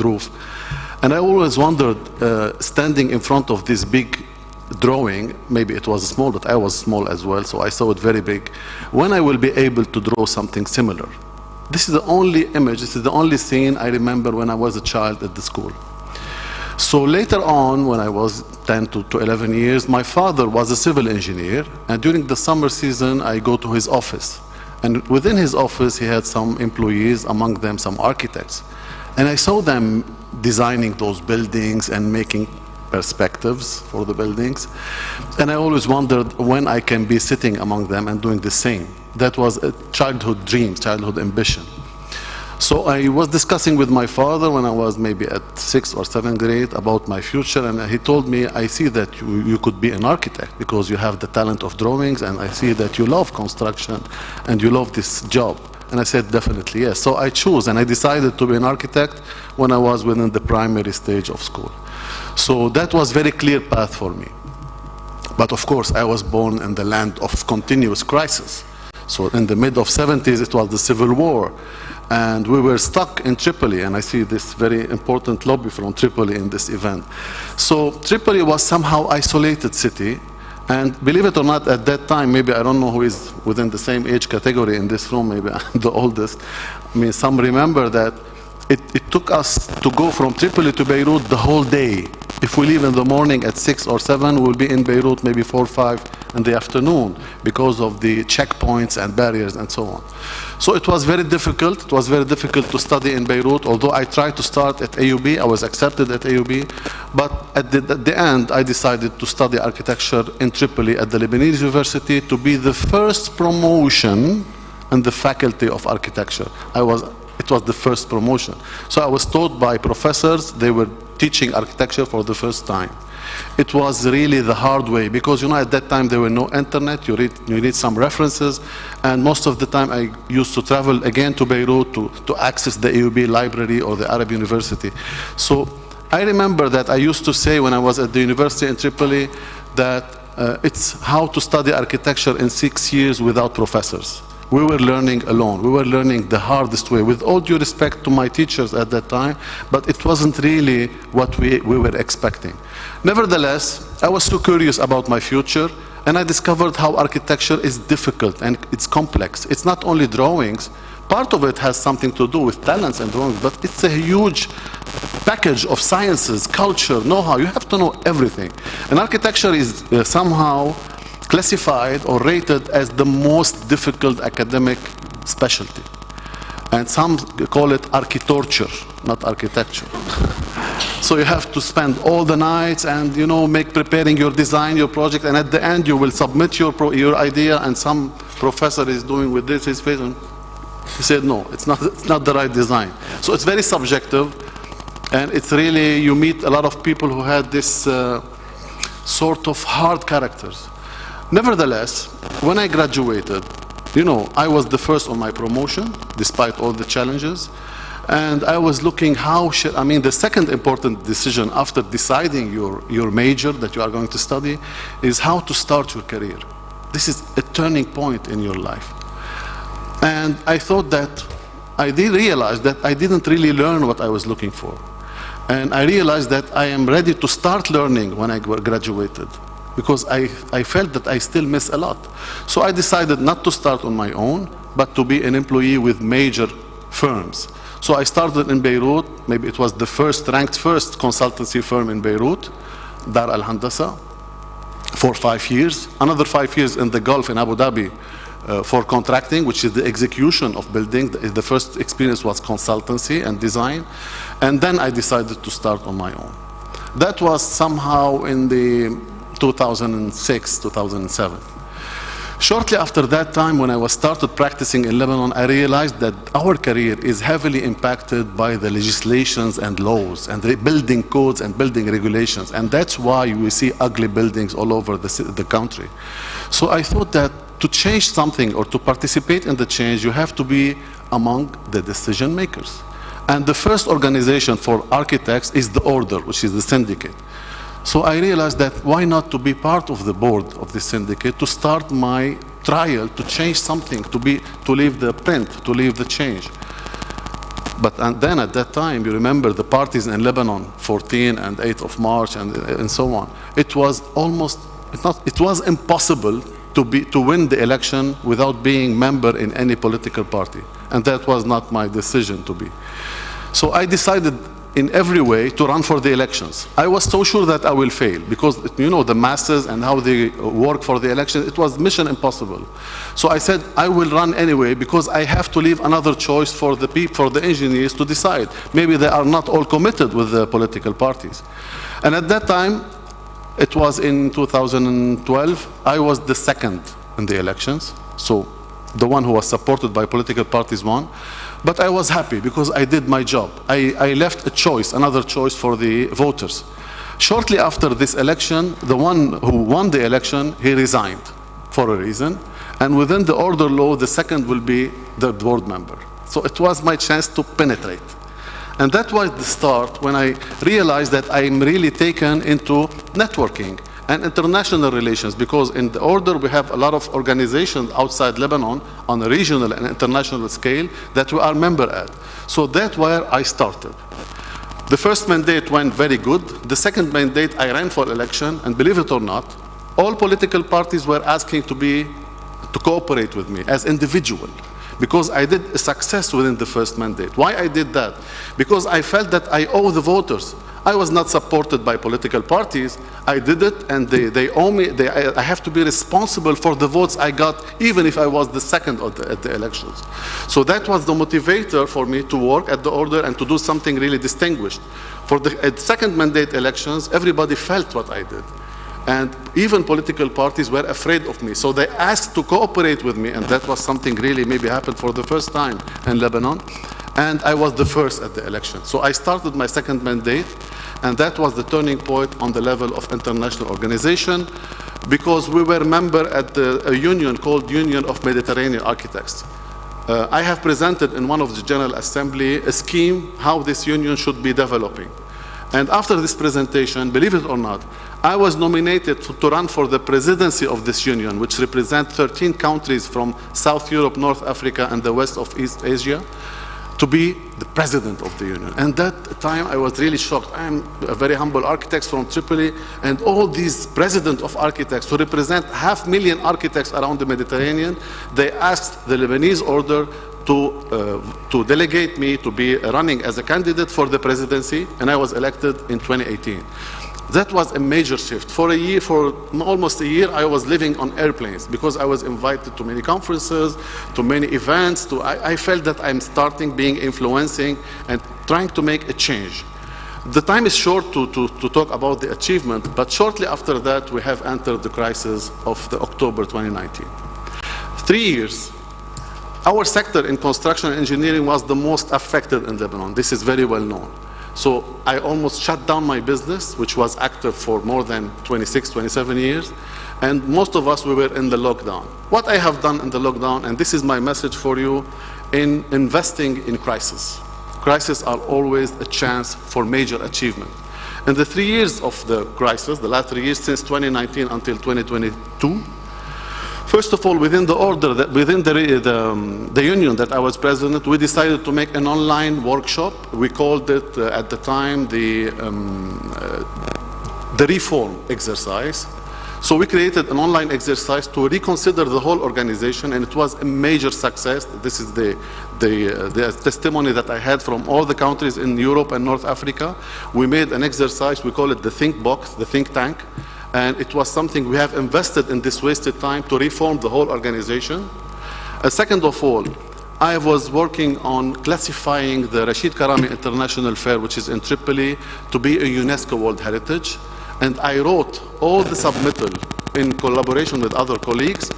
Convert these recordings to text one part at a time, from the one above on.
roof. And I always wondered, standing in front of this big drawing, maybe it was small, but I was small as well, so I saw it very big, when I will be able to draw something similar. This is the only image, this is the only scene I remember when I was a child at the school. So later on, when I was 10 to 11 years, my father was a civil engineer, and during the summer season, I go to his office. And within his office, he had some employees, among them some architects. And I saw them designing those buildings and making perspectives for the buildings. And I always wondered when I can be sitting among them and doing the same. That was a childhood dream, childhood ambition. So I was discussing with my father when I was maybe at 6th or 7th grade about my future, and he told me, I see that you could be an architect because you have the talent of drawings, and I see that you love construction and you love this job. And I said, definitely yes. So I chose, and I decided to be an architect when I was within the primary stage of school. So that was a very clear path for me. But of course, I was born in the land of continuous crisis. So in the mid of 70s, it was the Civil War. And we were stuck in Tripoli, and I see this very important lobby from Tripoli in this event. So Tripoli was somehow isolated city, and believe it or not, at that time, maybe I don't know who is within the same age category in this room, maybe I'm the oldest. I mean, some remember that it took us to go from Tripoli to Beirut the whole day. If we leave in the morning at 6 or 7, we'll be in Beirut maybe 4 or 5 in the afternoon because of the checkpoints and barriers and so on. So it was very difficult. It was very difficult to study in Beirut, although I tried to start at AUB. I was accepted at AUB. But at the end, I decided to study architecture in Tripoli at the Lebanese University to be the first promotion in the faculty of architecture. It was the first promotion. So I was taught by professors. They were teaching architecture for the first time. It was really the hard way because, at that time there were no internet. You need some references, and most of the time I used to travel again to Beirut to access the AUB library or the Arab University. So I remember that I used to say when I was at the university in Tripoli that it's how to study architecture in 6 years without professors. We were learning alone. We were learning the hardest way, with all due respect to my teachers at that time, but it wasn't really what we were expecting. Nevertheless, I was so curious about my future, and I discovered how architecture is difficult and it's complex. It's not only drawings. Part of it has something to do with talents and drawings, but it's a huge package of sciences, culture, know-how. You have to know everything. And architecture is somehow classified or rated as the most difficult academic specialty. And some call it architorture, not architecture. So you have to spend all the nights and, preparing your design, your project, and at the end you will submit your idea, and some professor is doing with this his face, and he said, no, it's not the right design. So it's very subjective, and it's really, you meet a lot of people who had this sort of hard characters. Nevertheless, when I graduated, I was the first on my promotion, despite all the challenges. And I was looking the second important decision after deciding your major that you are going to study is how to start your career. This is a turning point in your life. And I thought that I did realize that I didn't really learn what I was looking for. And I realized that I am ready to start learning when I graduated, because I felt that I still miss a lot. So I decided not to start on my own, but to be an employee with major firms. So I started in Beirut. Maybe it was the ranked first consultancy firm in Beirut, Dar Al Handasa, for 5 years. Another 5 years in the Gulf in Abu Dhabi for contracting, which is the execution of building. The first experience was consultancy and design. And then I decided to start on my own. That was somehow in the 2006, 2007. Shortly after that time, when I started practicing in Lebanon, I realized that our career is heavily impacted by the legislations and laws and the building codes and building regulations. And that's why we see ugly buildings all over the country. So I thought that to change something or to participate in the change, you have to be among the decision makers. And the first organization for architects is the Order, which is the syndicate. So I realized that why not to be part of the board of the syndicate, to start my trial, to change something, to leave the print, to leave the change. But then at that time, you remember the parties in Lebanon, 14 and 8th of March and so on. It was almost, it was impossible to win the election without being member in any political party. And that was not my decision to be. So I decided in every way to run for the elections. I was so sure that I will fail because, you know, the masses and how they work for the election, it was mission impossible. So I said, I will run anyway because I have to leave another choice for the people, for the engineers to decide. Maybe they are not all committed with the political parties. And at that time, it was in 2012, I was the second in the elections. So the one who was supported by political parties won. But I was happy because I did my job. I left a choice, another choice for the voters. Shortly after this election, the one who won the election, he resigned for a reason. And within the order law, the second will be the board member. So it was my chance to penetrate. And that was the start when I realized that I'm really taken into networking and international relations, because in the order we have a lot of organizations outside Lebanon on a regional and international scale that we are member at. So that's where I started. The first mandate went very good. The second mandate I ran for election, and believe it or not, all political parties were asking to cooperate with me as individual, because I did a success within the first mandate. Why I did that? Because I felt that I owe the voters. I was not supported by political parties. I did it, and they owe me. I have to be responsible for the votes I got, even if I was the second at the elections. So that was the motivator for me to work at the order and to do something really distinguished. For the second mandate elections, everybody felt what I did. And even political parties were afraid of me. So they asked to cooperate with me, and that was something really maybe happened for the first time in Lebanon. And I was the first at the election. So I started my second mandate, and that was the turning point on the level of international organization, because we were a member at a union called Union of Mediterranean Architects. I have presented in one of the General Assembly a scheme how this union should be developing. And after this presentation, believe it or not, I was nominated to run for the presidency of this union, which represents 13 countries from South Europe, North Africa, and the west of East Asia, to be the president of the union. And that time I was really shocked. I am a very humble architect from Tripoli, and all these presidents of architects who represent 500,000 architects around the Mediterranean, they asked the Lebanese order to delegate me to be running as a candidate for the presidency, and I was elected in 2018. That was a major shift. For almost a year, I was living on airplanes because I was invited to many conferences, to many events. I felt that I'm starting being influencing and trying to make a change. The time is short to talk about the achievement, but shortly after that, we have entered the crisis of the October 2019. 3 years. Our sector in construction and engineering was the most affected in Lebanon. This is very well known. So I almost shut down my business, which was active for more than 26, 27 years. And most of us, we were in the lockdown. What I have done in the lockdown, and this is my message for you, in investing in crisis. Crises are always a chance for major achievement. In the 3 years of the crisis, the last 3 years since 2019 until 2022, first of all, within the order, within the union that I was president, we decided to make an online workshop. We called it at the time the reform exercise. So we created an online exercise to reconsider the whole organization, and it was a major success. This is the testimony that I had from all the countries in Europe and North Africa. We made an exercise, we call it the Think Box, the think tank. And it was something we have invested in this wasted time to reform the whole organization. Second of all, I was working on classifying the Rashid Karami International Fair, which is in Tripoli, to be a UNESCO World Heritage. And I wrote all the submittal in collaboration with other colleagues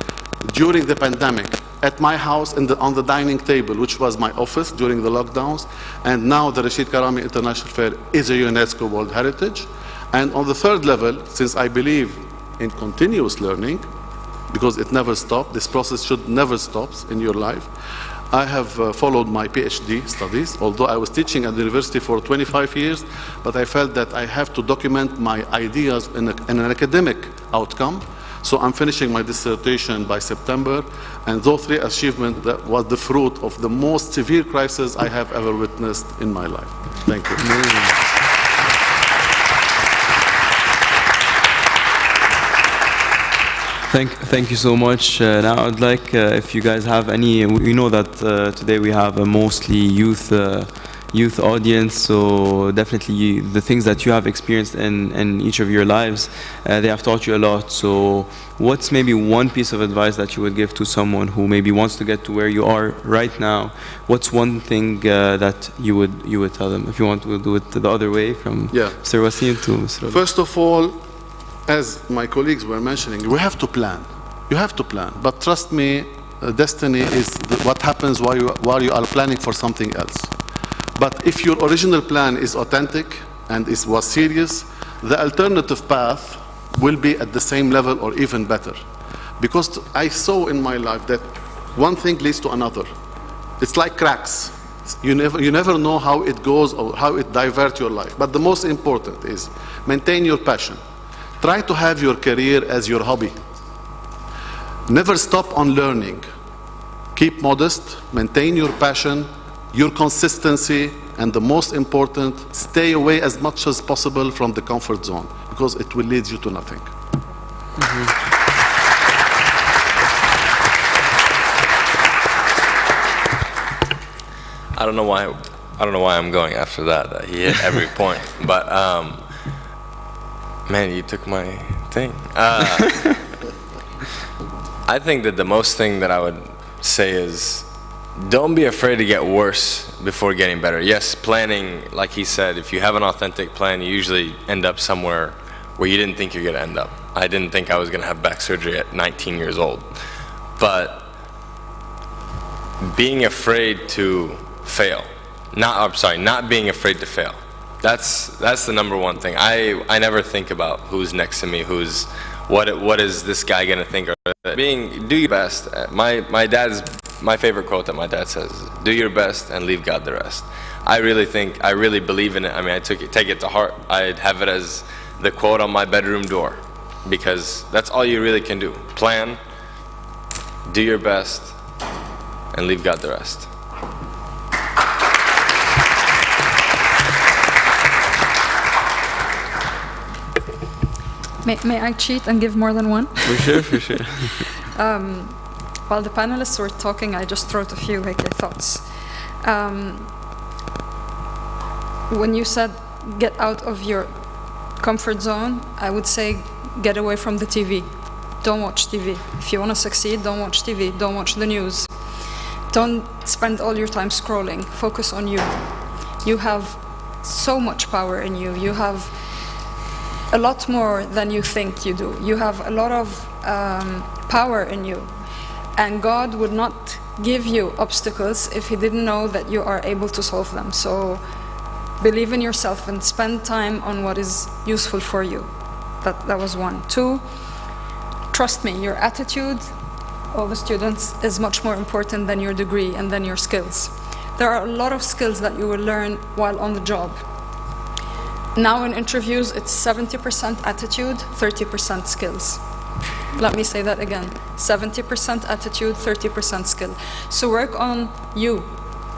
during the pandemic at my house on the dining table, which was my office during the lockdowns. And now the Rashid Karami International Fair is a UNESCO World Heritage. And on the third level, since I believe in continuous learning, because it never stops, this process should never stop in your life, I have followed my PhD studies, although I was teaching at the university for 25 years, but I felt that I have to document my ideas in an academic outcome. So I'm finishing my dissertation by September, and those three achievements that was the fruit of the most severe crisis I have ever witnessed in my life. Thank you. Thank you so much. Now I'd like, if you guys have any, we know that today we have a mostly youth audience, so definitely the things that you have experienced in each of your lives, they have taught you a lot. So what's maybe one piece of advice that you would give to someone who maybe wants to get to where you are right now? What's one thing that you would tell them? If you want to do it the other way, from Mr. Wasim to Mr. First of all, as my colleagues were mentioning, we have to plan. You have to plan. But trust me, destiny is what happens while you are planning for something else. But if your original plan is authentic and was serious, the alternative path will be at the same level or even better. Because I saw in my life that one thing leads to another. It's like cracks. You never know how it goes or how it diverts your life. But the most important is maintain your passion. Try to have your career as your hobby. Never stop on learning. Keep modest, maintain your passion, your consistency, and the most important, stay away as much as possible from the comfort zone, because it will lead you to nothing. I don't know why I'm going after that. He hit every point, but man, you took my thing. I think that the most thing that I would say is, don't be afraid to get worse before getting better. Yes, planning, like he said, if you have an authentic plan, you usually end up somewhere where you didn't think you're going to end up. I didn't think I was going to have back surgery at 19 years old. But being afraid to fail, not being afraid to fail. That's the number one thing. I never think about who's next to me, what is this guy gonna think, or do your best. My favorite quote that my dad says, do your best and leave God the rest. I really believe in it. I mean, take it to heart. I'd have it as the quote on my bedroom door, because that's all you really can do. Plan, do your best, and leave God the rest. May I cheat and give more than one? For sure, for sure. While the panelists were talking, I just wrote a few thoughts. When you said get out of your comfort zone, I would say get away from the TV. Don't watch TV. If you want to succeed, don't watch TV. Don't watch the news. Don't spend all your time scrolling. Focus on you. You have so much power in you. You have a lot more than you think you do. You have a lot of power in you. And God would not give you obstacles if He didn't know that you are able to solve them. So believe in yourself and spend time on what is useful for you. That was one. Two, trust me, your attitude, all the students, is much more important than your degree and than your skills. There are a lot of skills that you will learn while on the job. Now in interviews, it's 70% attitude, 30% skills. Let me say that again. 70% attitude, 30% skill. So work on you.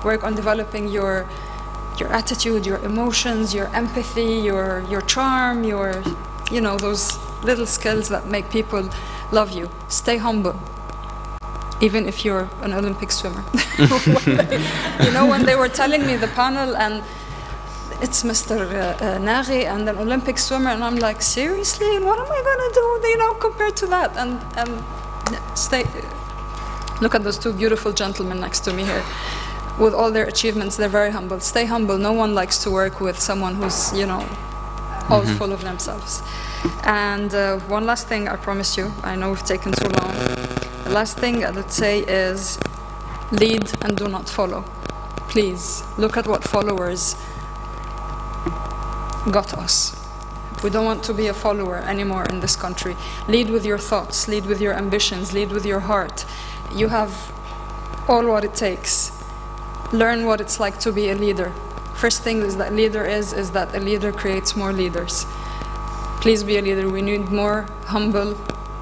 Work on developing your attitude, your emotions, your empathy, your charm, those little skills that make people love you. Stay humble, even if you're an Olympic swimmer. When they were telling me the panel, and it's Mr. Naghi and an Olympic swimmer, and I'm like, seriously? What am I going to do, compared to that? And look at those two beautiful gentlemen next to me here. With all their achievements, they're very humble. Stay humble. No one likes to work with someone who's, all full of themselves. And one last thing, I promise you, I know we've taken too long. The last thing I would say is lead and do not follow. Please, look at what followers got us. We don't want to be a follower anymore in this country. Lead with your thoughts, lead with your ambitions, lead with your heart. You have all what it takes. Learn what it's like to be a leader. First thing is that is that a leader creates more leaders. Please be a leader. We need more humble,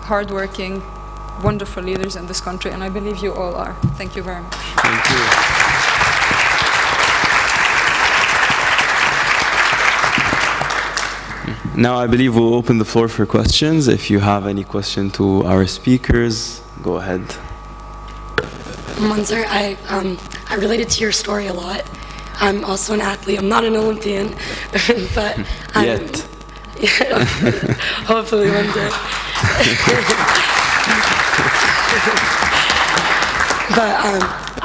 hardworking, wonderful leaders in this country, and I believe you all are. Thank you very much. Thank you. Now I believe we'll open the floor for questions. If you have any question to our speakers, go ahead. Munzer, I related to your story a lot. I'm also an athlete. I'm not an Olympian, but Yet. Yeah, hopefully one day. But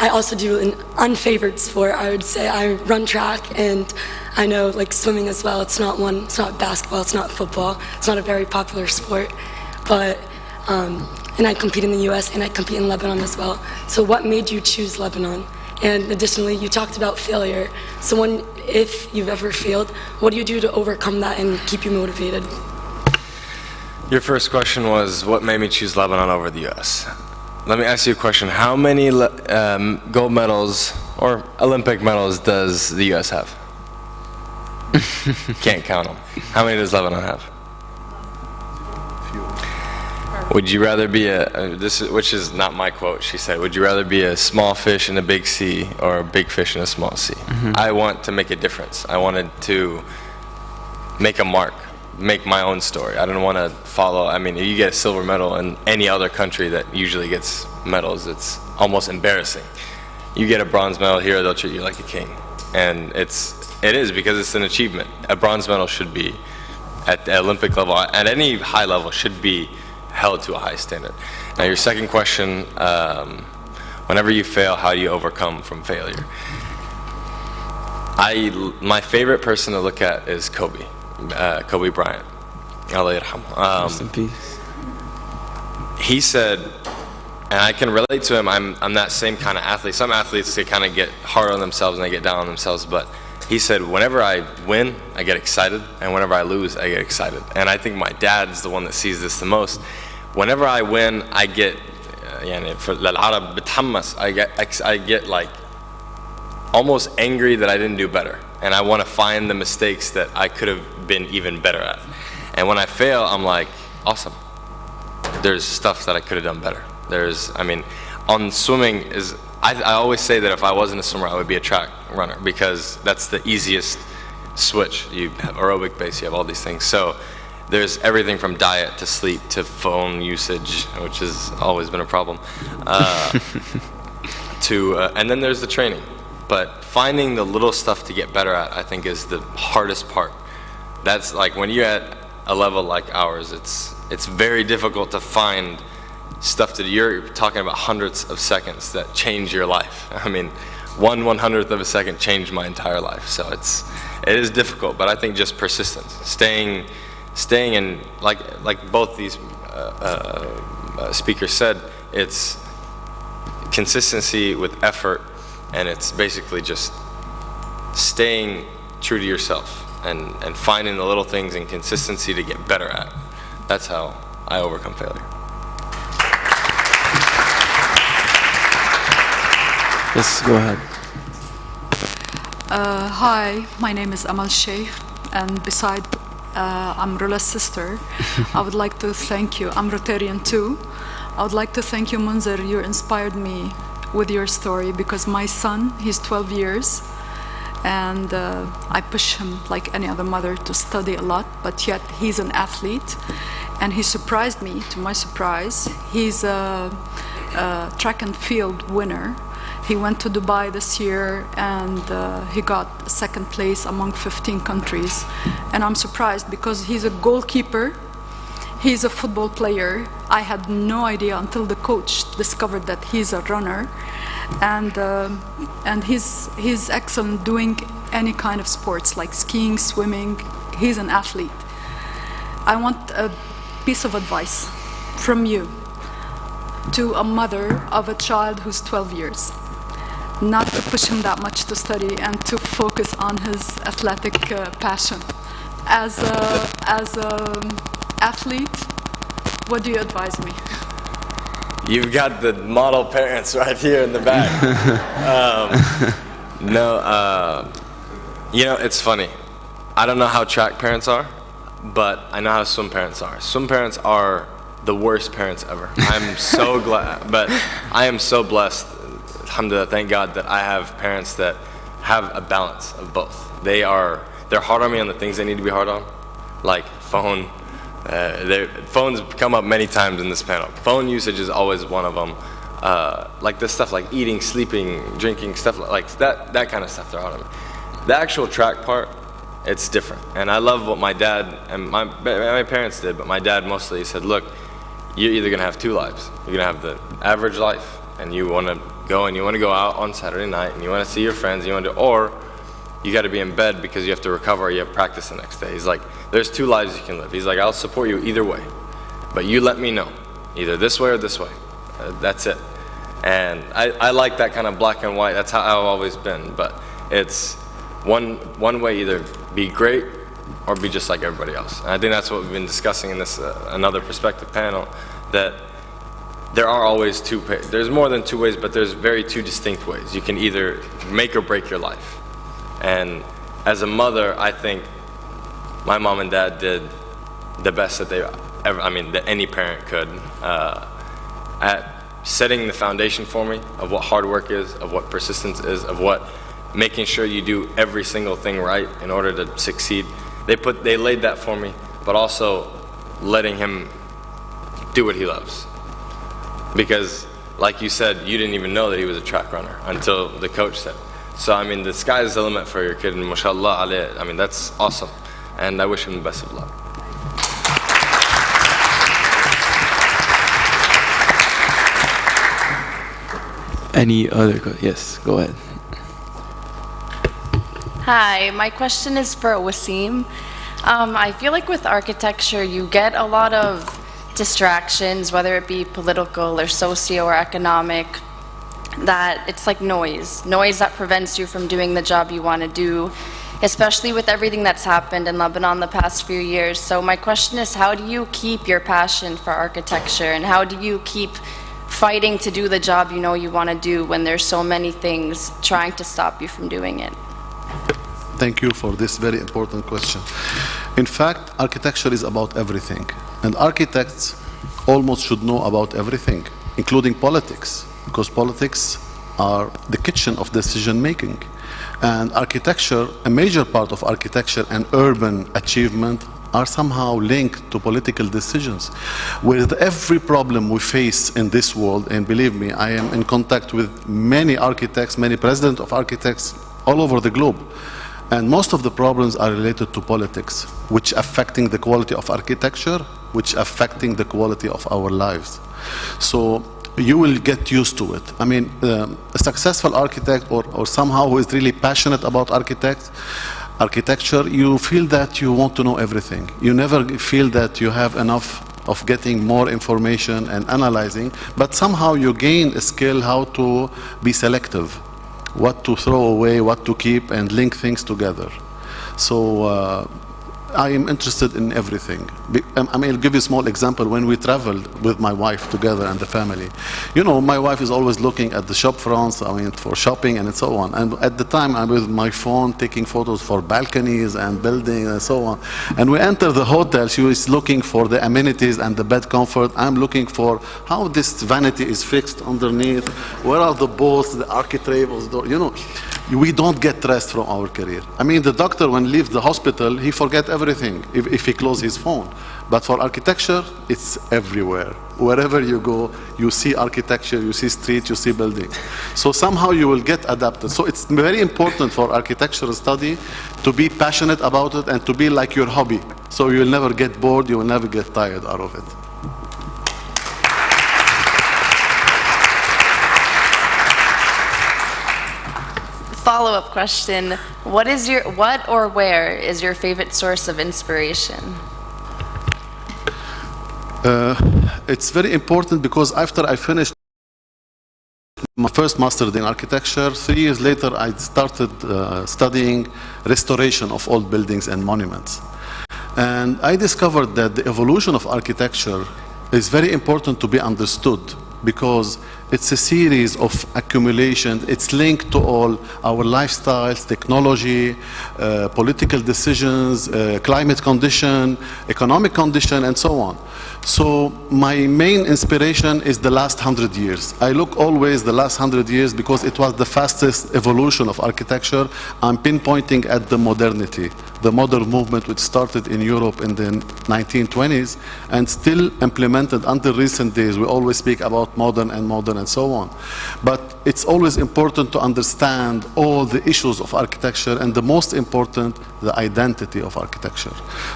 I also do an unfavored sport. I would say I run track, and I know like swimming as well. It's not basketball, it's not football. It's not a very popular sport, but and I compete in the U.S. and I compete in Lebanon as well. So what made you choose Lebanon? And additionally, you talked about failure. So if you've ever failed, what do you do to overcome that and keep you motivated? Your first question was, what made me choose Lebanon over the U.S.? Let me ask you a question. How many gold medals or Olympic medals does the U.S. have? Can't count them. How many does Lebanon have? Would you rather be which is not my quote, she said, would you rather be a small fish in a big sea or a big fish in a small sea? I want to make a difference. I wanted to make a mark, make my own story. I don't want to follow, I mean, if you get a silver medal in any other country that usually gets medals, it's almost embarrassing. You get a bronze medal here, they'll treat you like a king. And it is because it's an achievement. A bronze medal should be, at the Olympic level, at any high level, should be held to a high standard. Now your second question, whenever you fail, how do you overcome from failure? My favorite person to look at is Kobe Bryant. Allah yarham. Rest in peace. He said, and I can relate to him, I'm that same kind of athlete. Some athletes, they kind of get hard on themselves and they get down on themselves, but he said, whenever I win, I get excited, and whenever I lose, I get excited. And I think my dad's the one that sees this the most. Whenever I win, I get, for للعرب بتحمس, I get like almost angry that I didn't do better. And I want to find the mistakes that I could have been even better at. And when I fail, I'm like, awesome. There's stuff that I could have done better. On swimming, I always say that if I wasn't a swimmer, I would be a track runner, because that's the easiest switch. You have aerobic base, you have all these things. So there's everything from diet to sleep to phone usage, which has always been a problem, and then there's the training. But finding the little stuff to get better at, I think, is the hardest part. That's like when you're at a level like ours, it's very difficult to find stuff to do. You're talking about hundreds of seconds that change your life. I mean, 1/100th of a second changed my entire life. So it is difficult, but I think just persistence, staying in, like both these speakers said, it's consistency with effort, and it's basically just staying true to yourself and finding the little things and consistency to get better at. That's how I overcome failure. Yes, go ahead. Hi, my name is Amal Sheikh, and beside I'm Rula's sister, I would like to thank you. I'm Rotarian too. I would like to thank you, Munzer. You inspired me with your story, because my son, he's 12 years, and I push him like any other mother to study a lot, but yet he's an athlete, and he surprised me, to my surprise. He's a track and field winner. He went to Dubai this year, and he got second place among 15 countries. And I'm surprised because he's a goalkeeper, he's a football player. I had no idea until the coach discovered that he's a runner. And he's excellent doing any kind of sports, like skiing, swimming. He's an athlete. I want a piece of advice from you to a mother of a child who's 12 years. Not to push him that much to study and to focus on his athletic passion. As a athlete, what do you advise me? You've got the model parents right here in the back. It's funny. I don't know how track parents are, but I know how swim parents are. Swim parents are the worst parents ever. I'm so glad, but I am so blessed, alhamdulillah, thank God, that I have parents that have a balance of both. They're hard on me on the things they need to be hard on, like phone. Phones come up many times in this panel. Phone usage is always one of them. Like this stuff, like eating, sleeping, drinking, stuff like that kind of stuff, they're hard on me. The actual track part, it's different. And I love what my dad and my parents did, but my dad mostly said, look, you're either gonna have two lives. You're gonna have the average life, and you wanna go out on Saturday night, and you wanna see your friends, or you gotta be in bed because you have to recover, or you have practice the next day. He's like, there's two lives you can live. He's like, I'll support you either way, but you let me know, either this way or this way. That's it. And I like that kind of black and white. That's how I've always been. But it's one way, either be great or be just like everybody else. And I think that's what we've been discussing in this another perspective panel, that there are always there's more than two ways, but there's two distinct ways. You can either make or break your life. And as a mother, I think my mom and dad did the best that they ever, that any parent could, at setting the foundation for me of what hard work is, of what persistence is, of what making sure you do every single thing right in order to succeed. They laid that for me, but also letting him do what he loves. Because like you said, you didn't even know that he was a track runner until the coach said. So the sky's the limit for your kid, and mashallah alayh, that's awesome. And I wish him the best of luck. Any other yes, go ahead. Hi, my question is for Wasim. I feel like with architecture, you get a lot of distractions, whether it be political or socio or economic, that it's like noise that prevents you from doing the job you want to do, especially with everything that's happened in Lebanon the past few years. So my question is, how do you keep your passion for architecture, and how do you keep fighting to do the job you know you want to do when there's so many things trying to stop you from doing it? Thank you for this very important question. In fact, architecture is about everything, and architects almost should know about everything, including politics, because politics are the kitchen of decision making. And architecture, a major part of architecture and urban achievement are somehow linked to political decisions. With every problem we face in this world, and believe me, I am in contact with many architects, many presidents of architects all over the globe. And most of the problems are related to politics, which affecting the quality of architecture, which affecting the quality of our lives. So you will get used to it. A successful architect or somehow who is really passionate about architecture, you feel that you want to know everything. You never feel that you have enough of getting more information and analyzing, but somehow you gain a skill how to be selective, what to throw away, what to keep, and link things together. So I am interested in everything. I'll give you a small example. When we traveled with my wife together and the family, my wife is always looking at the shop fronts, for shopping and so on. And at the time, I'm with my phone taking photos for balconies and buildings and so on. And we enter the hotel, she was looking for the amenities and the bed comfort. I'm looking for how this vanity is fixed underneath, where are the bolts, the architraves, we don't get rest from our career. The doctor, when he leaves the hospital, he forgets everything if he closes his phone. But for architecture, it's everywhere. Wherever you go, you see architecture, you see streets, you see buildings. So somehow you will get adapted. So it's very important for architectural study to be passionate about it and to be like your hobby. So you will never get bored, you will never get tired out of it. Follow-up question: what or where is your favorite source of inspiration? It's very important because after I finished my first master's in architecture, 3 years later I started studying restoration of old buildings and monuments. And I discovered that the evolution of architecture is very important to be understood because it's a series of accumulation. It's linked to all our lifestyles, technology, political decisions, climate condition, economic condition, and so on. So my main inspiration is the last 100 years. I look always the last 100 years because it was the fastest evolution of architecture. I'm pinpointing at the modernity, the modern movement which started in Europe in the 1920s and still implemented until recent days. We always speak about modern and so on. But it's always important to understand all the issues of architecture, and the most important, the identity of architecture.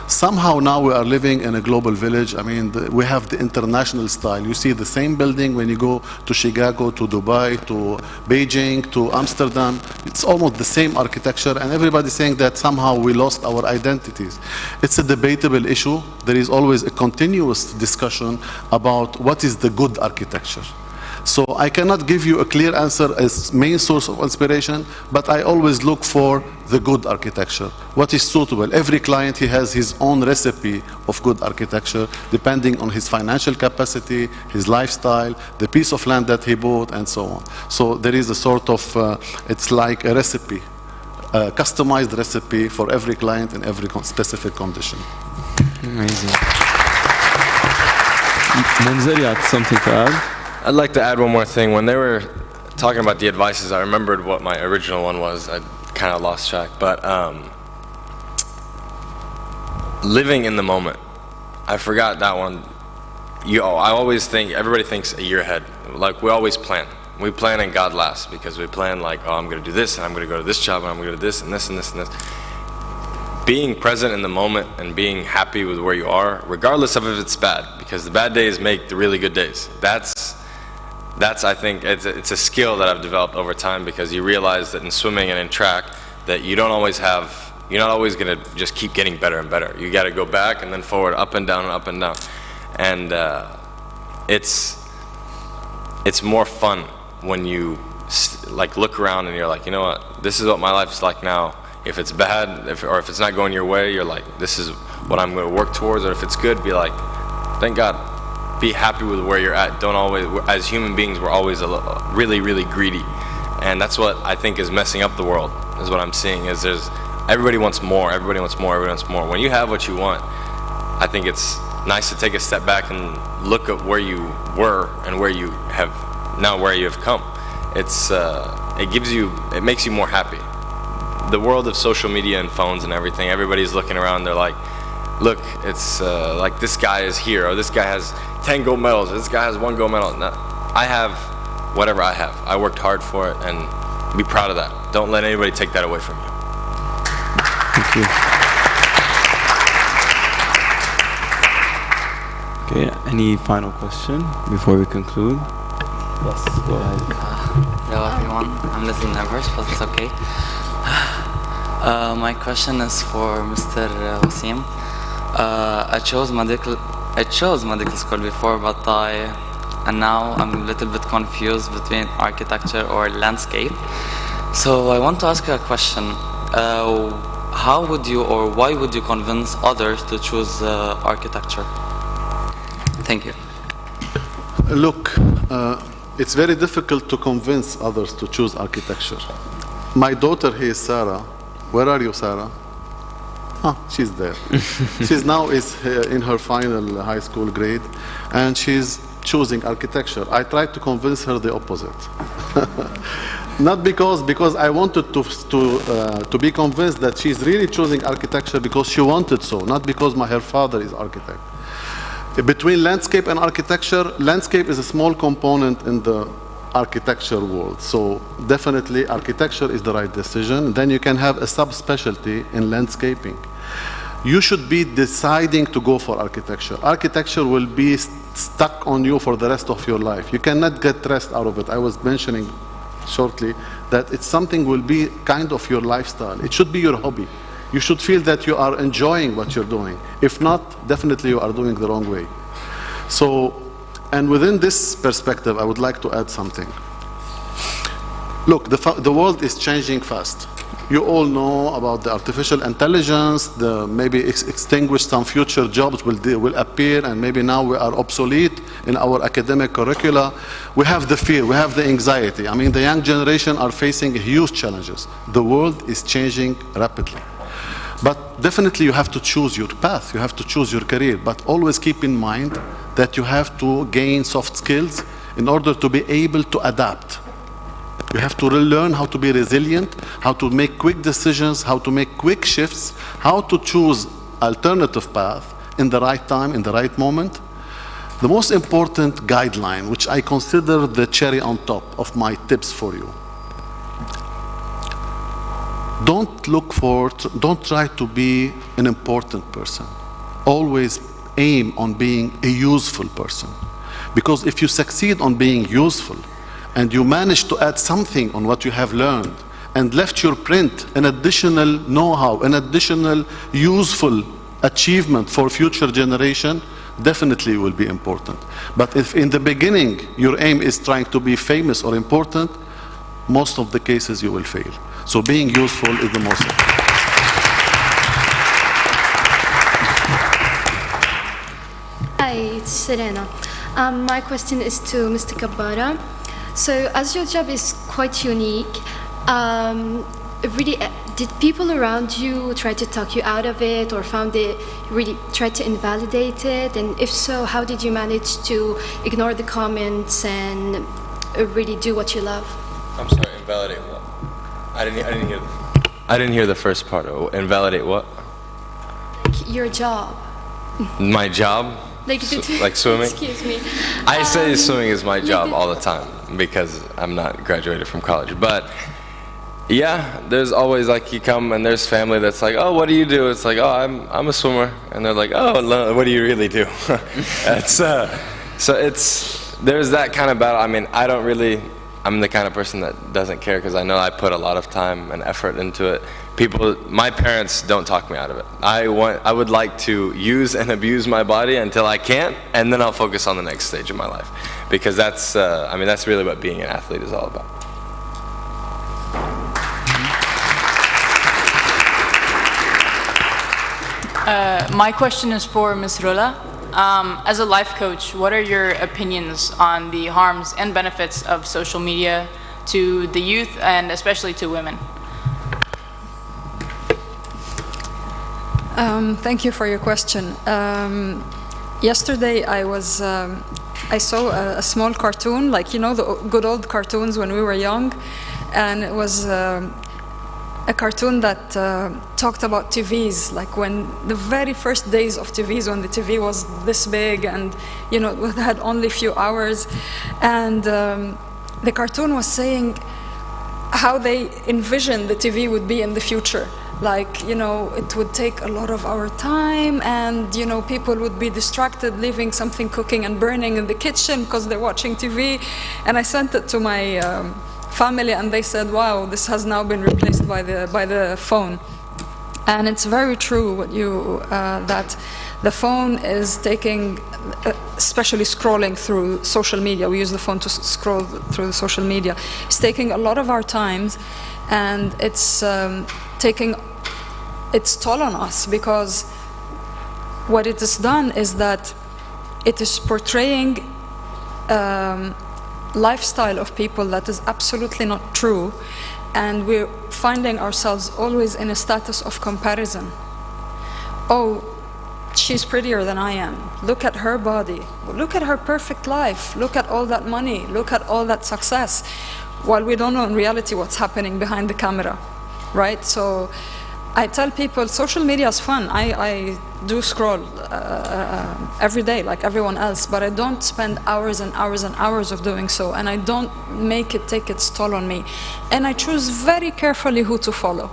Somehow now we are living in a global village. I mean, we have the international style. You see the same building when you go to Chicago, to Dubai, to Beijing, to Amsterdam. It's almost the same architecture, and everybody's saying that somehow we lost our identities. It's a debatable issue. There is always a continuous discussion about what is the good architecture. So I cannot give you a clear answer as main source of inspiration, but I always look for the good architecture, what is suitable. Every client, he has his own recipe of good architecture, depending on his financial capacity, his lifestyle, the piece of land that he bought, and so on. So there is a sort of, it's like a recipe, a customized recipe for every client in every specific condition. Amazing. Munzer, you had something to add? I'd like to add one more thing. When they were talking about the advices, I remembered what my original one was. I kind of lost track. But living in the moment. I forgot that one. I always think, everybody thinks a year ahead. Like, we always plan. We plan and God laughs, because we plan like, oh, I'm going to do this, and I'm going to go to this job, and I'm going to do this, and this, and this, and this. Being present in the moment and being happy with where you are, regardless of if it's bad, because the bad days make the really good days. That's I think, it's a skill that I've developed over time, because you realize that in swimming and in track, that you don't always have, you're not always going to just keep getting better and better. You got to go back and then forward, up and down and up and down. And it's more fun when you like look around and you're like, you know what, this is what my life is like now. If it's bad, or if it's not going your way, you're like, this is what I'm going to work towards. Or if it's good, be like, thank God. Be happy with where you're at. Don't always, as human beings, we're always really, really greedy. And that's what I think is messing up the world, is what I'm seeing, is everybody wants more, everybody wants more, everybody wants more. When you have what you want, I think it's nice to take a step back and look at where you were and where you have, now where you have come. It makes you more happy. The world of social media and phones and everything, everybody's looking around, they're like, look, it's like this guy is here, or this guy has 10 gold medals, or this guy has 1 gold medal. No, I have whatever I have. I worked hard for it, and be proud of that. Don't let anybody take that away from you. Thank you. Okay, any final question before we conclude? Yes, go ahead. Hello everyone, I'm a little nervous, but it's okay. My question is for Mr. Wasim. I chose medical school before, but and now I'm a little bit confused between architecture or landscape. So I want to ask you a question. How would you, or why would you convince others to choose architecture? Thank you. Look, it's very difficult to convince others to choose architecture. My daughter here is Sarah. Where are you, Sarah? She's there. She's now in her final high school grade, and she's choosing architecture. I tried to convince her the opposite. Not because I wanted to be convinced that she's really choosing architecture because she wanted so, not because her father is architect. Between landscape and architecture, landscape is a small component in the architecture world. So definitely architecture is the right decision. Then you can have a subspecialty in landscaping. You should be deciding to go for architecture. Architecture will be stuck on you for the rest of your life. You cannot get rest out of it. I was mentioning shortly that it's something will be kind of your lifestyle. It should be your hobby. You should feel that you are enjoying what you're doing. If not, definitely you are doing the wrong way. So, and within this perspective, I would like to add something. Look, the world is changing fast. You all know about the artificial intelligence, maybe extinguish some future jobs will appear, and maybe now we are obsolete in our academic curricula. We have the fear, we have the anxiety. I mean, the young generation are facing huge challenges. The world is changing rapidly. But definitely you have to choose your path, you have to choose your career, but always keep in mind that you have to gain soft skills in order to be able to adapt. You have to learn how to be resilient, how to make quick decisions, how to make quick shifts, how to choose alternative path in the right time, in the right moment. The most important guideline, which I consider the cherry on top of my tips for you. Don't try to be an important person. Always aim on being a useful person. Because if you succeed on being useful, and you manage to add something on what you have learned, and left your print an additional know-how, an additional useful achievement for future generation, definitely will be important. But if in the beginning your aim is trying to be famous or important, most of the cases you will fail. So being useful is the most important. Hi, it's Serena. My question is to Mr. Kabbara. So as your job is quite unique, really, did people around you try to talk you out of it, or found it really try to invalidate it? And if so, how did you manage to ignore the comments and really do what you love? I'm sorry, invalidate what? I didn't hear the first part. Invalidate what? Like your job. My job? Like swimming? Excuse me. I say swimming is my job all the time because I'm not graduated from college. But yeah, there's always like you come and there's family that's like, oh, what do you do? It's like, oh, I'm a swimmer, and they're like, oh, what do you really do? So there's that kind of battle. I mean, I'm the kind of person that doesn't care because I know I put a lot of time and effort into it. My parents don't talk me out of it. I would like to use and abuse my body until I can't, and then I'll focus on the next stage of my life. Because that's really what being an athlete is all about. My question is for Ms. Rola. As a life coach, what are your opinions on the harms and benefits of social media to the youth and especially to women? Thank you for your question. Yesterday I saw a small cartoon, like, you know, the good old cartoons when we were young, and it was a cartoon that talked about TVs, like when the very first days of TVs, when the TV was this big and, you know, it had only a few hours. And the cartoon was saying how they envisioned the TV would be in the future. Like, you know, it would take a lot of our time, and, you know, people would be distracted, leaving something cooking and burning in the kitchen because they're watching TV. And I sent it to my family, and they said, wow, this has now been replaced by the phone. And it's very true what that the phone is taking, especially scrolling through social media. We use the phone to scroll through the social media. It's taking a lot of our times, and it's taking its toll on us, because what it has done is that it is portraying lifestyle of people that is absolutely not true, and we're finding ourselves always in a status of comparison. Oh, she's prettier than I am. Look at her body. Look at her perfect life. Look at all that money. Look at all that success. While we don't know in reality what's happening behind the camera, right? So I tell people social media is fun. I do scroll every day like everyone else, but I don't spend hours and hours and hours of doing so, and I don't make it take its toll on me. And I choose very carefully who to follow.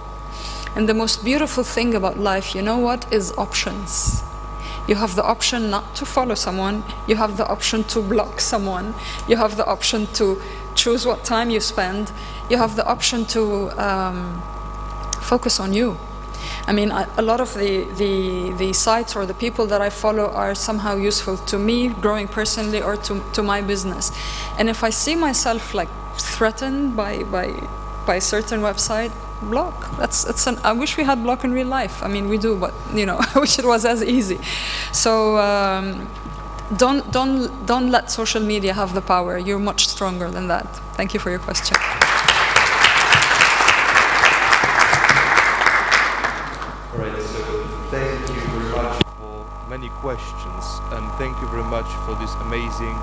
And the most beautiful thing about life, you know what, is options. You have the option not to follow someone, you have the option to block someone, you have the option to choose what time you spend, you have the option to focus on you. I mean, a lot of the sites or the people that I follow are somehow useful to me, growing personally, or to my business. And if I see myself like threatened by a certain website, block. I wish we had block in real life. I mean, we do, but you know, I wish it was as easy. So don't let social media have the power. You're much stronger than that. Thank you for your question. All right, so thank you very much for many questions, and thank you very much for this amazing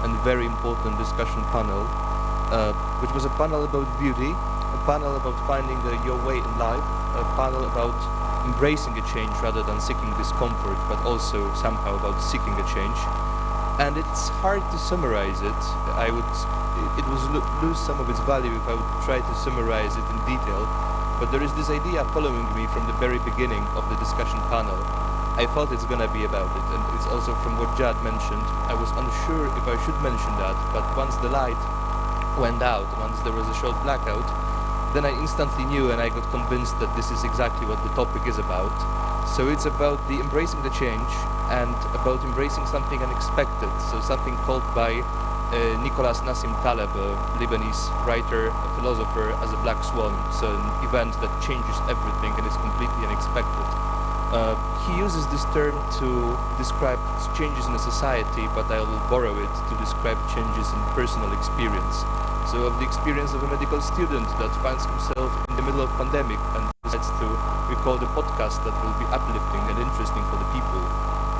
and very important discussion panel, which was a panel about beauty, a panel about finding your way in life, a panel about embracing a change rather than seeking discomfort, but also somehow about seeking a change. And it's hard to summarize it. It would lose some of its value if I would try to summarize it in detail. But there is this idea following me from the very beginning of the discussion panel. I thought it's gonna be about it, and it's also from what Jad mentioned. I was unsure if I should mention that, but once the light went out, once there was a short blackout, then I instantly knew and I got convinced that this is exactly what the topic is about. So it's about the embracing the change and about embracing something unexpected, so something called by Nicholas Nassim Taleb, a Lebanese writer, a philosopher, as a black swan, so an event that changes everything and is completely unexpected. He uses this term to describe changes in a society, but I will borrow it to describe changes in personal experience. So of the experience of a medical student that finds himself in the middle of pandemic and decides to record a podcast that will be uplifting and interesting for the people.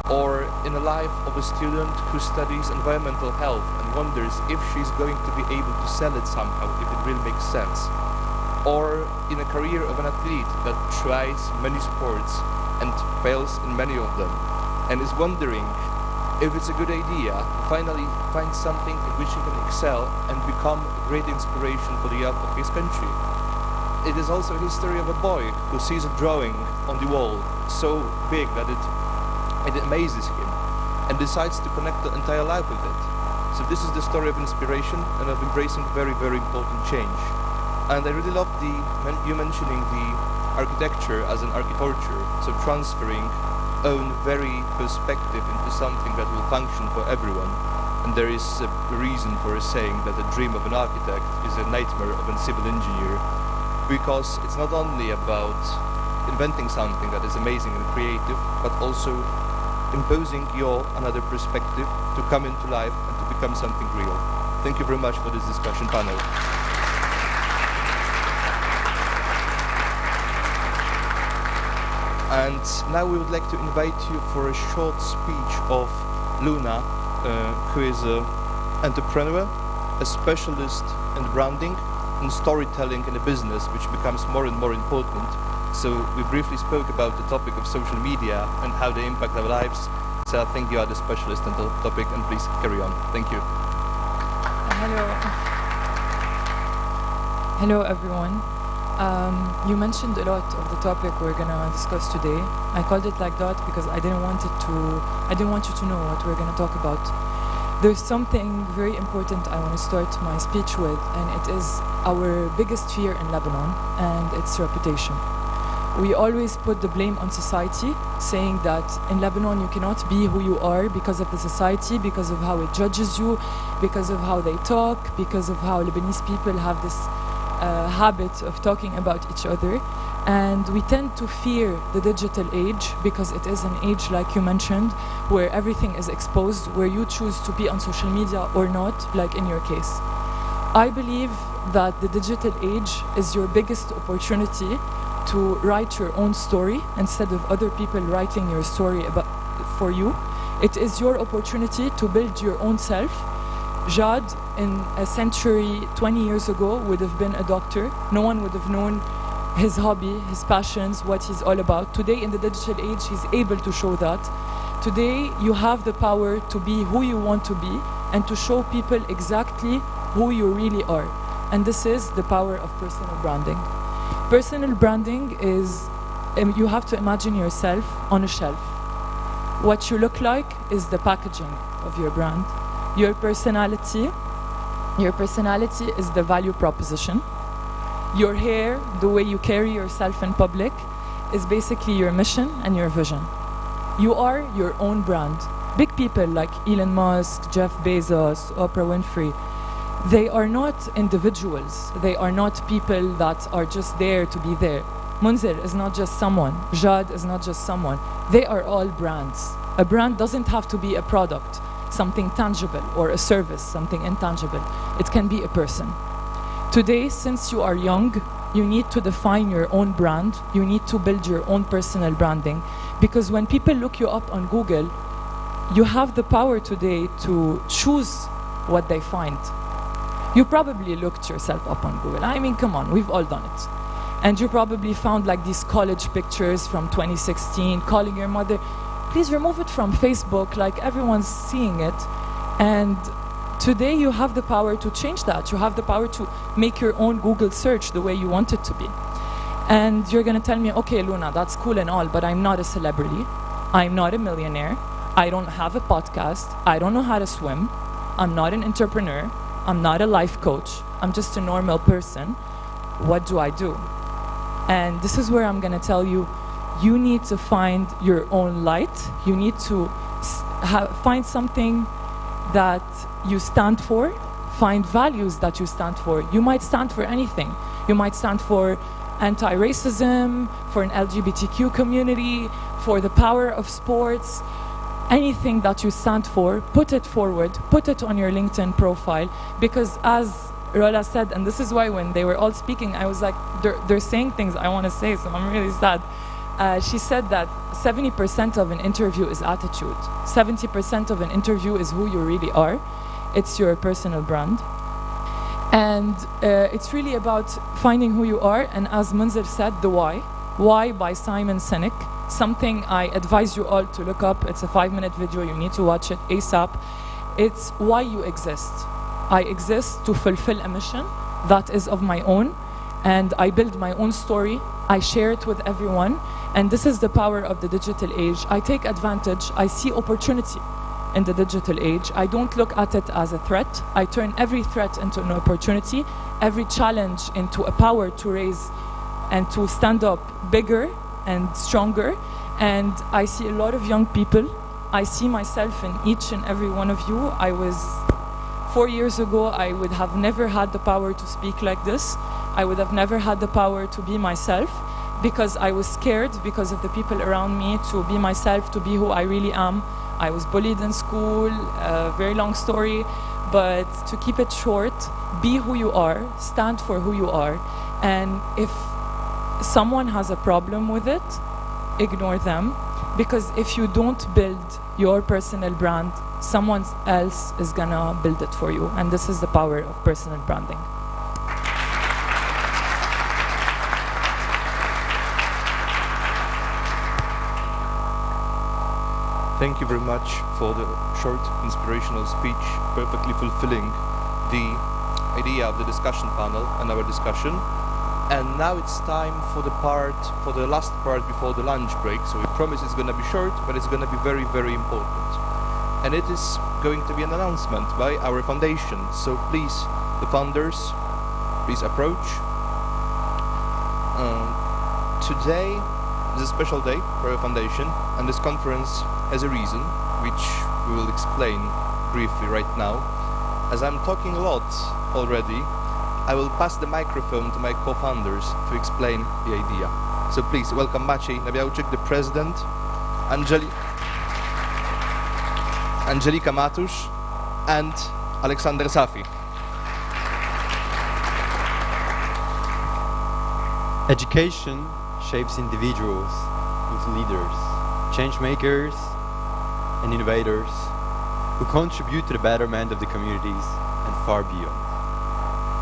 Or in a life of a student who studies environmental health and wonders if she's going to be able to sell it somehow, if it really makes sense. Or in a career of an athlete that tries many sports and fails in many of them, and is wondering if it's a good idea to finally find something in which he can excel and become a great inspiration for the youth of his country. It is also a history of a boy who sees a drawing on the wall so big that it amazes him and decides to connect the entire life with it. So this is the story of inspiration and of embracing very, very important change. And I really love you mentioning the architecture as an architecture, so transferring own very perspective into something that will function for everyone. And there is a reason for a saying that the dream of an architect is a nightmare of a civil engineer, because it's not only about inventing something that is amazing and creative, but also imposing your another perspective to come into life and to become something real. Thank you very much for this discussion panel. And now we would like to invite you for a short speech of Luna, who is an entrepreneur, a specialist in branding and storytelling in a business, which becomes more and more important. So we briefly spoke about the topic of social media and how they impact our lives. So I think you are the specialist on the topic, and please carry on. Thank you. Hello everyone. You mentioned a lot of the topic we're gonna discuss today. I called it like that because I didn't want you to know what we're gonna talk about. There's something very important I want to start my speech with, and it is our biggest fear in Lebanon, and its reputation. We always put the blame on society, saying that in Lebanon you cannot be who you are because of the society, because of how it judges you, because of how they talk, because of how Lebanese people have this habit of talking about each other. And we tend to fear the digital age because it is an age, like you mentioned, where everything is exposed, where you choose to be on social media or not, like in your case. I believe that the digital age is your biggest opportunity to write your own story instead of other people writing your story for you. It is your opportunity to build your own self. Jad, in a century 20 years ago, would have been a doctor. No one would have known his hobby, his passions, what he's all about. Today, in the digital age, he's able to show that. Today, you have the power to be who you want to be and to show people exactly who you really are. And this is the power of personal branding. Personal branding is, you have to imagine yourself on a shelf. What you look like is the packaging of your brand. Your personality is the value proposition. Your hair, the way you carry yourself in public, is basically your mission and your vision. You are your own brand. Big people like Elon Musk, Jeff Bezos, Oprah Winfrey, They are not individuals. They are not people that are just there to be there. Munzer is not just someone. Jad is not just someone. They are all brands. A brand doesn't have to be a product, something tangible, or a service, something intangible. It can be a person. Today, since you are young, you need to define your own brand. You need to build your own personal branding. Because when people look you up on Google, you have the power today to choose what they find. You probably looked yourself up on Google. I mean, come on, we've all done it. And you probably found like these college pictures from 2016, calling your mother. Please remove it from Facebook, like everyone's seeing it. And today you have the power to change that. You have the power to make your own Google search the way you want it to be. And you're gonna tell me, okay, Luna, that's cool and all, but I'm not a celebrity. I'm not a millionaire. I don't have a podcast. I don't know how to swim. I'm not an entrepreneur. I'm not a life coach. I'm just a normal person. What do I do? And this is where I'm gonna tell you, you need to find your own light. You need to find something that you stand for, find values that you stand for. You might stand for anything. You might stand for anti-racism, for an LGBTQ community, for the power of sports. Anything that you stand for, put it forward, put it on your LinkedIn profile, because as Rola said, and this is why when they were all speaking, I was like, they're saying things I want to say, so I'm really sad. She said that 70% of an interview is attitude. 70% of an interview is who you really are. It's your personal brand. And it's really about finding who you are, and as Munzer said, the why. Why by Simon Sinek. Something I advise you all to look up. It's a 5-minute video. You need to watch it ASAP. It's why you exist. I exist to fulfill a mission that is of my own, and I build my own story. I share it with everyone, and this is the power of the digital age. I take advantage. I see opportunity in the digital age. I don't look at it as a threat. I turn every threat into an opportunity, every challenge into a power to raise and to stand up bigger and stronger. And I see a lot of young people. I see myself in each and every one of you. 4 years ago, I would have never had the power to speak like this. I would have never had the power to be myself, because I was scared because of the people around me to be myself, to be who I really am. I was bullied in school, a very long story, but to keep it short, be who you are, stand for who you are, and if someone has a problem with it, ignore them, because if you don't build your personal brand, someone else is gonna build it for you, and this is the power of personal branding. Thank you very much for the short inspirational speech, perfectly fulfilling the idea of the discussion panel and our discussion. And now it's time for the last part before the lunch break. So we promise it's going to be short, but it's going to be very, very important. And it is going to be an announcement by our foundation. So please, the founders, please approach. Today is a special day for our foundation, and this conference has a reason, which we will explain briefly right now. As I'm talking a lot already, I will pass the microphone to my co-founders to explain the idea. So please welcome Maciej Nabiałczyk, the president, Angelika Matusz, and Alexander Safi. Education shapes individuals into leaders, change makers, and innovators who contribute to the betterment of the communities and far beyond.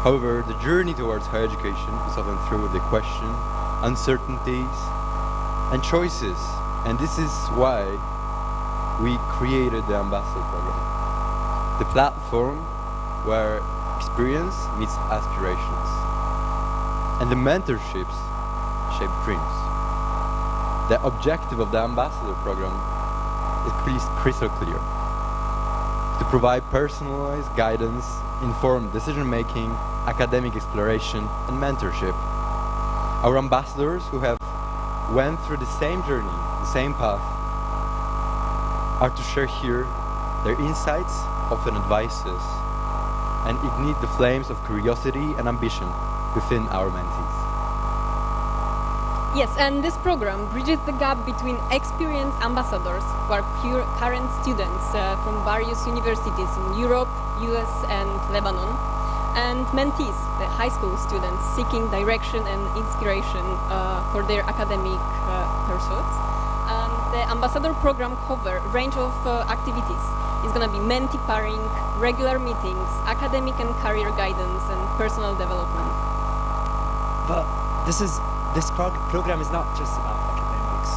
However, the journey towards higher education is often through the question, uncertainties, and choices. And this is why we created the Ambassador Program, the platform where experience meets aspirations, and the mentorships shape dreams. The objective of the Ambassador Program is crystal clear: to provide personalized guidance, informed decision-making, academic exploration, and mentorship. Our ambassadors, who have went through the same journey, the same path, are to share here their insights, often advices, and ignite the flames of curiosity and ambition within our mentees. Yes, and this program bridges the gap between experienced ambassadors, who are current students from various universities in Europe, US, and Lebanon, and mentees, the high school students seeking direction and inspiration for their academic pursuits. And the ambassador program covers a range of activities. It's going to be mentee pairing, regular meetings, academic and career guidance, and personal development. But this program is not just about academics.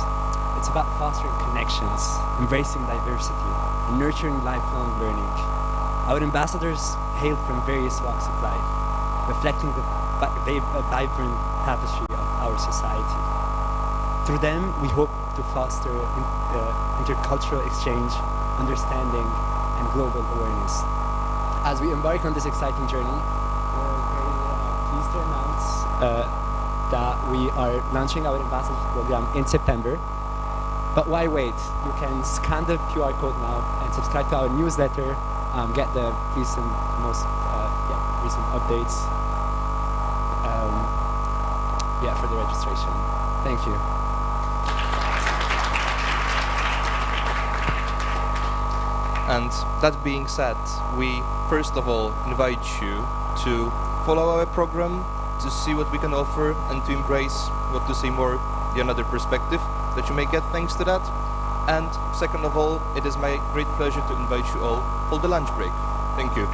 It's about fostering connections, embracing diversity, and nurturing lifelong learning. Our ambassadors hail from various walks of life, reflecting the vibrant tapestry of our society. Through them, we hope to foster intercultural exchange, understanding, and global awareness. As we embark on this exciting journey, we're very pleased to announce that we are launching our ambassadors program in September. But why wait? You can scan the QR code now and subscribe to our newsletter, get the recent updates for the registration. Thank you. And that being said, we first of all invite you to follow our program, to see what we can offer, and to embrace, what to say more, the another perspective that you may get thanks to that. And second of all, it is my great pleasure to invite you all for the lunch break. Thank you.